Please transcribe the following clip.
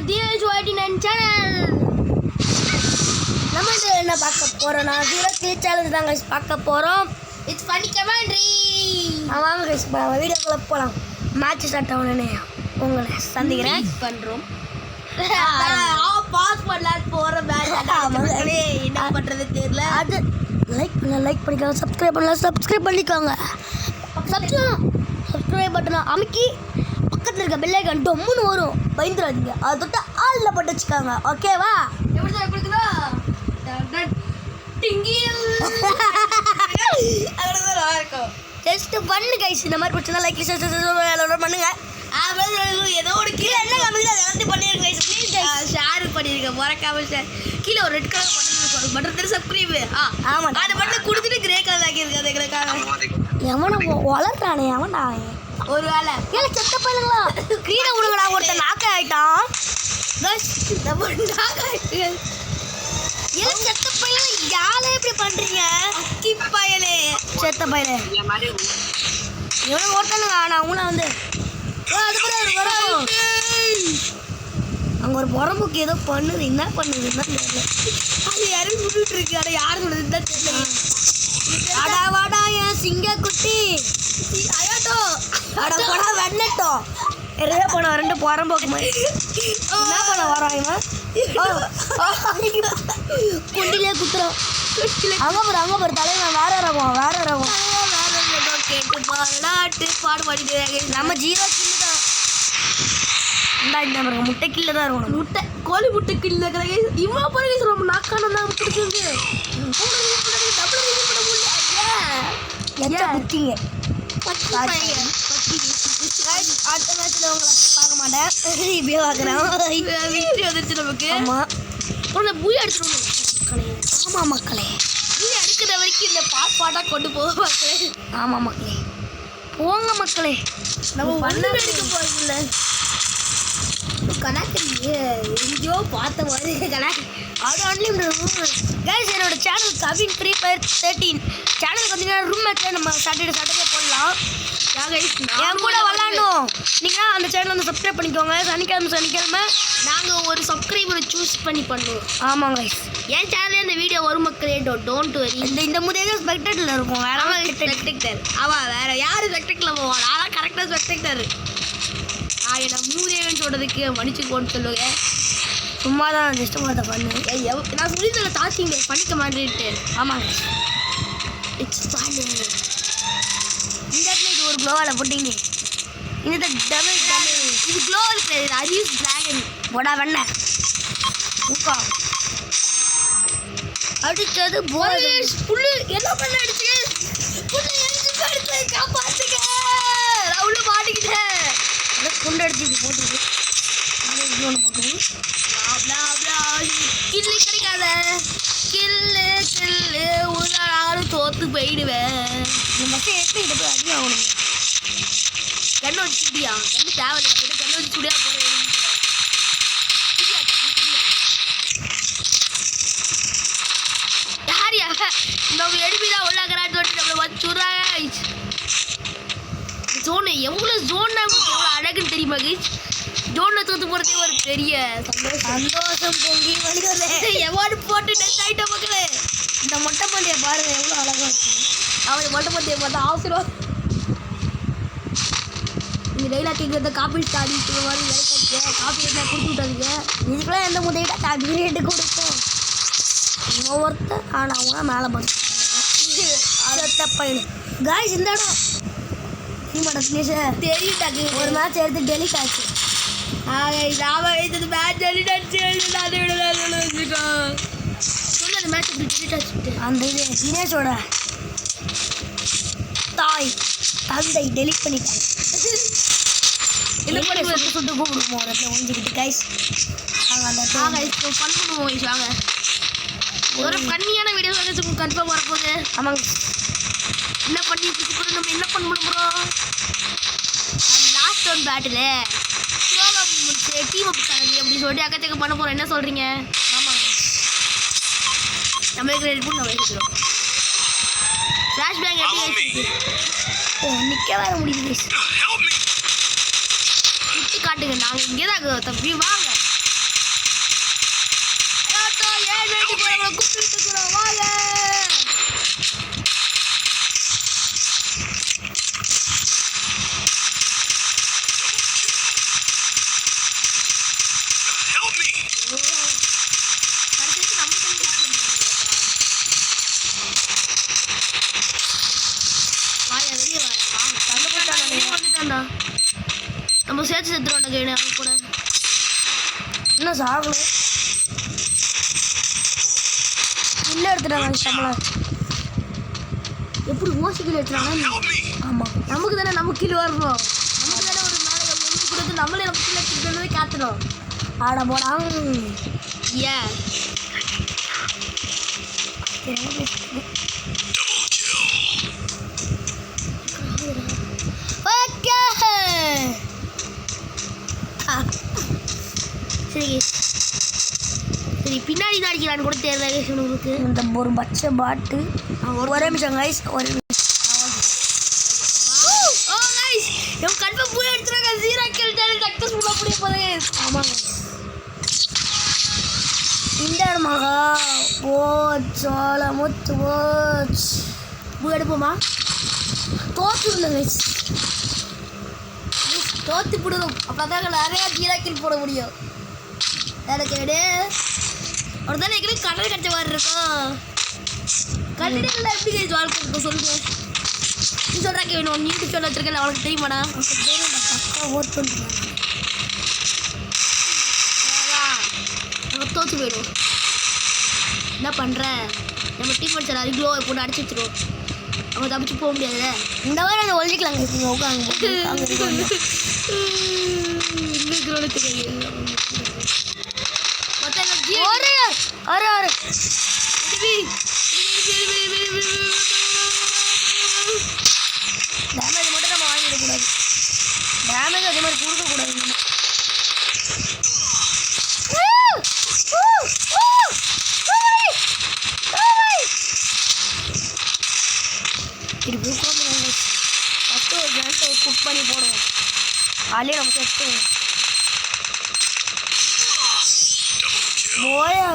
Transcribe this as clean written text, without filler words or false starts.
DH89 channel. நம்ம என்ன பார்க்க போறோம்னா ஜீரோ கில் சேலஞ்ச் தான் गाइस பார்க்க போறோம். It's funny commentary. வாங்க गाइस நம்ம வீடியோக்குள்ள போலாம். மேட்ச் ஸ்டார்ட் ஆனனே உங்களை சந்திக்கிறேன் பண்றோம். பாஸ் பண்ணலாம் போற மேட்ச் மக்களே என்ன பண்றது தெரியல. அது லைக் பண்ணிக்கோங்க, சப்ஸ்கிரைப் பண்ணிக்கோங்க. சப்ஸ்கிரைப் பட்டனை அமுக்கி பக்கத்தில் இருக்க பெல் ஐகான் டொம்முன்னு வரும், பயந்துடாதீங்க. அதை தொட்டு ஆளில் போட்டு வச்சுக்காங்க, ஓகேவா? எப்படி ஜஸ்ட் பண்ணு கைஸ். இந்த மாதிரி பிடிச்சதா லைக் பண்ணுங்க. ஏதோ ஒரு கீழே என்ன கமெண்ட் அதை வந்து பண்ணிருங்க கைஸ். ப்ளீஸ் கைஸ் ஷேர் பண்ணிருங்க. மறக்காம கீழே ஒரு red colour button button subscribe ஆமா அதை மட்டும் கொடுத்துட்டு கிரே கலர் ஆக்கி இருக்கு. அதுக்காக எவனை வளர்றானே எவன்டா ஒரு வேலை ஏல செத்த பையங்களா கீழே விடுங்கடா. ஒருத்தன் நாக்க ஆயிட்டான். நம்ம நாக்காயிட்டு ஏல செத்த பையன் யாரே இப்படி பண்றீங்க? அக்கி பயலே செத்த பையலே இவனை ஓட்டணுங்க. ஆனா அவங்கள வந்து அங்க ஒரு புறம்புக்கு ஏதோ பண்ணுது. என்ன பண்ணுதுன்னா தெரியல. அது யாரும் விட்டுட்டு இருக்கு. அதை யார் சொல்றது தான் தெரியல. அடா வாடா என் சிங்க குட்டி அயாட்டோ அட போடா வெண்ணட்டும். எரிய போன ரெண்டு புறம்போக்கு மாதிரி என்ன பண்ண வரான் இவன்? குண்டிலே குத்துறான். அங்க பாரு தலைவன் வேற ரகம். கேட்டு பாட்டு பாடு பாடிட்டு நம்ம ஜீரோ கில்லு தான். இந்த முட்டை கில்லு தான் இருக்கணும். முட்டை கோழி முட்டை கில்லு இவ்வளோ பண்ணி ரொம்ப நாக்கான தான் பிடிச்சிருக்கு. புத்திங்க அடுத்த மேட்ச்ல உங்களை பார்க்க மாட்டேன். இப்படியே பார்க்குறேன். வீட்டு வந்துருச்சு நமக்கு. ஆமாம் உன்னை பூய் அடிச்சிடணும். ஆமாம் மக்களே, பூய் அடிக்கிற வரைக்கும் இந்த பாட்டாக கொண்டு போக மக்களே. ஆமாம் மக்களே, போங்க மக்களே. நம்ம பண்ண எடுக்க போகிறதில்ல. கணக்கு எங்கேயோ பார்த்த மாதிரி கணக்கு. அது அன்லிமிட்டட் கைஸ். என்னோட சேனல் கவின் ஃப்ரீ ஃபயர் 13 சேனலுக்கு வந்தீங்கன்னா ரூம் மேட்ச்சில் நம்ம சாட்டர்டே போடலாம். என் கூட விளாடணும் நீங்கன்னா அந்த சேனல் வந்து சப்ஸ்கிரைப் பண்ணிக்கோங்க. சனிக்கிழமை நாங்கள் ஒரு சப்ஸ்கிரைபரை சூஸ் பண்ணி பண்ணுவோம். ஆமாம் கைஸ். என் சேனல்லே இந்த வீடியோ வரும் மக்களே. Don't worry. இந்த முதல்ல ஸ்பெக்டேட்டரில் இருக்கும். ஸ்பெக்டேட்டர் அவன் வேற யார் ஸ்பெக்டேட்டரில் போவான்? நான் கரெக்டாக ஸ்பெக்டேட்டர். என்ன மூதேவன் சொல்கிறதுக்கு மன்னிச்சுக்கோன்னு சொல்லுங்க. சும்மா தான் ஜஸ்ட் மாதிரி பண்ணு. நான் சொல்லியிருந்த தாச்சிங்க பண்ணிக்க மாட்டேன்ட்டு. ஆமாங்க இட்ஸ் ஃபன். இந்த இடத்துல இது ஒரு க்ளோவால் போட்டிங்க. இந்த டபுள் இது க்ளோவல் கிடையாது. அரியூஸ் டிராகன் போடா வெண்ண ஊக்கா அடிச்சது போது. புல்லு என்ன பண்ண அடிச்சு புல்லு எரிஞ்சு அடிச்சு காப்பாத்துங்க. அவ்வளோ மாட்டிக்கிட்டேன். குண்டு அடிச்சு இப்படி போட்டுது. ஒன்று போட்டு கில்லு கிடைக்காத. கில்லு ஒரு நாள் தோத்து போயிடுவேன். இந்த மட்டும் எப்படி இதை போய் அடி ஆகணும்? கண்ணு வச்சு சுடியா? கண்ணு தேவையில்லை. கண்ணு வச்சு சுடியா போகிறேன். யாரியா நம்ம எடிமிதான் உள்ளாங்கிறான்னு சொல்லிட்டு நம்மளை வச்சுடுறா. ஜோனு எவ்வளோ ஜோன்னா எவ்வளோ அழகுன்னு தெரியுமா கைஸ்? ஜோனில் தோற்று போகிறதே ஒரு பெரிய சந்தோஷம் பொங்கி வழிகளே. எவார்டு போட்டு டெஸ்ட் ஆகிட்ட மக்களே. இந்த மொட்டை பண்டிகை பாருங்க எவ்வளோ அழகாக இருக்கு. அவன் மொட்டை பண்டிகை பார்த்தா அவசரம். நீங்கள் டைலாக் கேட்குறத காப்பி ஆடிட்டு மாதிரி காப்பி எடுத்தால் கொடுத்து விட்டாதீங்க. இதுக்கெல்லாம் எந்த முதலீட்டா காப்பி ரேட்டு கொடுப்போம். இவன் ஒருத்தர் ஆனால் அவங்க மேலே பார்த்து பையன் காய்ஸ். இந்த இடம் தெரியுட்டாக்கு ஒரு மேட்ச் எடுத்து டெலிட் ஆச்சு. அந்த இது தினேஷோட தாய் தந்தை டெலிட் பண்ணிட்டாங்க. என்ன பண்ணி சுட்டு கூப்பிடுவோம் ஒரு இடத்துல ஒழிஞ்சிக்கிட்டு கைஸ். நாங்கள் அந்த ஃபன் பண்ணுவோம். வாங்க ஒரு ஃபன்னியான வீடியோ வந்து கன்ஃபார்ம் வரப்போகுது. ஆமாங்க. என்ன பண்ணி நம்ம என்ன பண்ண முடியும்? லாஸ்ட் ஒன் பேட்டில் டீம் அப் அப்படின்னு சொல்லிட்டு அக்கச்சக்க பண்ண போகிறோம். என்ன சொல்கிறீங்க? ஆமாங்க. நம்மளுக்கு ரெடி பண்ணி நம்ம எடுத்துக்கிறோம். ஃப்ளாஷ் பேங்க் எப்படி நிற்க வேற முடியுது. காட்டுங்க. நாங்கள் இங்கே தான் தம்பி வாங்க. எடுத்துக்கிறோம் வாங்க. கடைசிக்கு நம்ம வாயா வெளியே வந்துட்டான்டா. நம்ம சேர்த்து செத்துறோம்டா கேடு அவன் கூட. இன்னும் சாகல இல்லை எடுத்துட்டாங்க நம்மள. எப்படி ஓசிக்கில் எடுத்துறாங்க? ஆமாம் நமக்கு தானே நம்ம கீழே வரணும். நமக்கு தானே ஒரு மேலே ஒன்று கொடுத்து நம்மளே நம்ம கீழே எடுத்துட்டு காத்துடும். ஆட போடாங்க. ஏன் ஓகே சரி சரி பின்னாடி தான் அடிக்கிறான்னு கூட தெரியல உங்களுக்கு. இந்த ஒரு பச்சை பாட்டு ஒரே நிமிஷம் கைஸ் ஒரு ஓ கைஸ் நம்ம கன்ஃபார்ம் பூ எடுத்துறாங்க. 0 கில் சேலஞ்ச் சக்சஸ்ஃபுல்லா முடிய போகுது. ஆமாங்க இந்த இடமாக போச்சோல முத்து போச் பூ எடுப்போமா? தோற்று இல்லை கைஸ். தோத்து போடணும். அப்பதான் நிறைய 0 கில் போட முடியும். எனக்கு எடு ஒரு தானே எங்களுக்கு கடல் கட்ட மாதிரி இருக்கும். கடலில் எப்படி கைஸ் வாழ்க்கை இருக்கும் சொல்லுங்க. நீ சொல்கிறாங்க வேணும் யூடியூப் சேனல் வச்சிருக்கேன் அவனுக்கு தெரியுமாடா? ஓட் பண்ணுறேன் நம்ம தோற்று போயிடும். என்ன பண்ணுற? நம்ம டீம் வச்சு அது க்ளோவை போட்டு அடிச்சு வச்சிருவோம். அவங்க தப்பிச்சு போக முடியாதுல்ல. இந்த மாதிரி அந்த ஒழிக்கலாம் கைஸ். உட்காந்து ஒரு ஒரு ஒரு டேமேஜ் மட்டும் நம்ம வாங்கிடக்கூடாது. டேமேஜ் அதே மாதிரி கொடுக்கக்கூடாது. இப்படி உட்காந்து ஃபஸ்ட்டு ஒரு கேண்ட்டை குக் பண்ணி போடுவோம். அதுலேயே நம்ம செத்து போயா